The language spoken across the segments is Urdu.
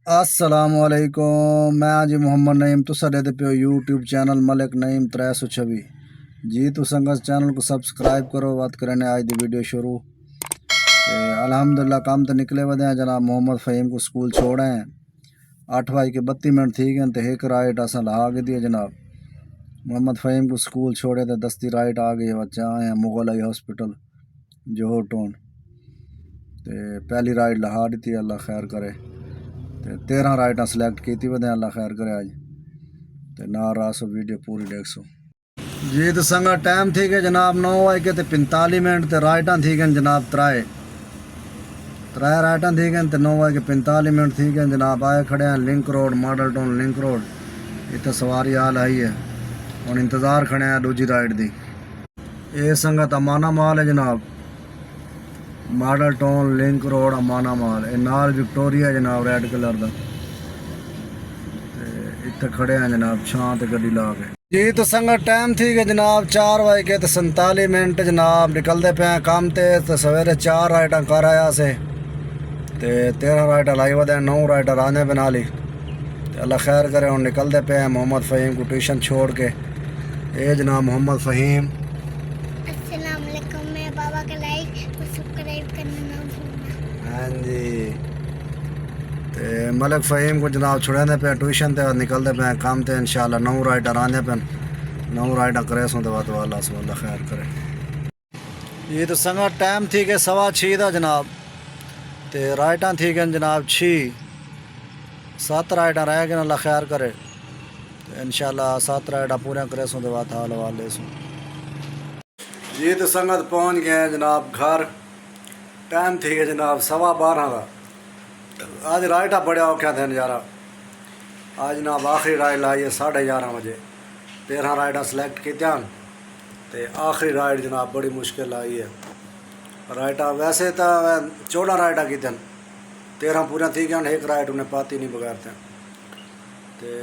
السلام علیکم، میں جی محمد نعیم تسا دے پیو یوٹیوب چینل ملک نعیم 326 جی تسنگا چینل کو سبسکرائب کرو بات کرنے آج دی ویڈیو شروع الحمدللہ کام تو نکلے ودے ہیں جناب محمد فہیم کو سکول چھوڑے ہیں 8:32 تھی گئے تے ایک رائٹ اساں لہا کے دیے جناب محمد فہیم کو سکول چھوڑے تے دستی رائٹ آ گئی بچہ آئے ہیں مغل آئی ہاسپٹل جوہر ٹون تے پہلی رائٹ لہا دیتی اللہ خیر کرے 13 رائٹاں سلیکٹ کیتی ودے اللہ خیر کرے آج تے نہ راسو ویڈیو پوری دیکھ سو جی تو سنگا ٹائم تھی گئے جناب 9:45 تے رائٹاں تھی گئے جناب ترائے رائٹاں تھی گئے تے 9:45 تھی گئے جناب آئے کھڑے ہیں link road model town link road اتنے سواری آل آئی ہے ہوں انتظار کھڑے ہیں دوجی رائٹ دی یہ سنگت امانہ مال ہے جناب ماڈل ٹاؤن لنک روڈ امانہ مال اے نال وکٹوریا جناب ریڈ کلر دا اتنے کھڑے ہیں جناب چھان تے گڈی لا کے جی تو سنگا ٹائم تھی کہ جناب 4:47 جناب نکلتے پے ہیں کام تے سویرے 4 رائٹاں کر آیا سے تے 13 رائٹاں لائی ودے 9 رائٹاں رانے بنا لی تے اللہ خیر کرے ہوں نکلتے پے ہیں محمد فہیم کو ٹیوشن چھوڑ کے اے جناب محمد فہیم السلام علیکم میں بابا کا لائک سبسکرائب کرنا نہ بھولنا ہاں جی تے ملک فہیم کو جناب چھڑے پہ ٹیوشن تے نکلتے پہ کام تے انشاءاللہ 9 رائٹاں آنے پہ 9 رائٹاں کرے سوں تو اللہ سو اللہ خیر کرے یہ تو سنگا ٹائم تھی کہ 6:15 دا جناب تے رائٹاں تھی کہ جناب 7 رائٹاں رہ گئے اللہ خیر کرے انشاءاللہ 7 رائٹاں پورے کرے سوں تو حال والے سوں یہ تو سنگت پہنچ گئے ہیں جناب گھر ٹائم تھی کہ جناب 12:15 کا آج رائٹاں بڑے اوکھے تھے نظارہ آج جناب آخری رائٹ لائی ہے 11:30 بجے 13 رائٹاں سلیکٹ کی تے آخری رائٹ جناب بڑی مشکل آئی ہے رائٹاں ویسے تو 14 رائٹاں کی 13 پورے تھی گیا ایک رائٹ انہیں پاتی نہیں بغیر تے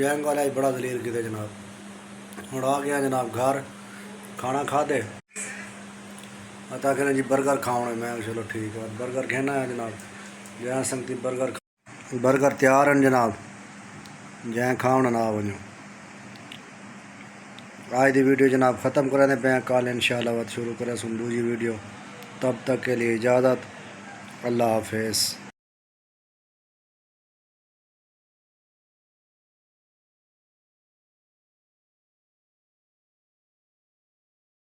ینگ والے بڑا دلیل کیتے جناب ہوں آ گیا جناب گھر کھانا کھا دے تا کہ جی برگر کھاؤں میں چلو ٹھیک ہے برگر کہنا ہے جناب جہاں سنگتی برگر تیار ہیں جناب جہاں کھاؤں نہ ونجو آج دی ویڈیو جناب ختم کرنے پہ کال انشاءاللہ وقت شروع کرے سن دوجی ویڈیو تب تک کے لیے اجازت اللہ حافظ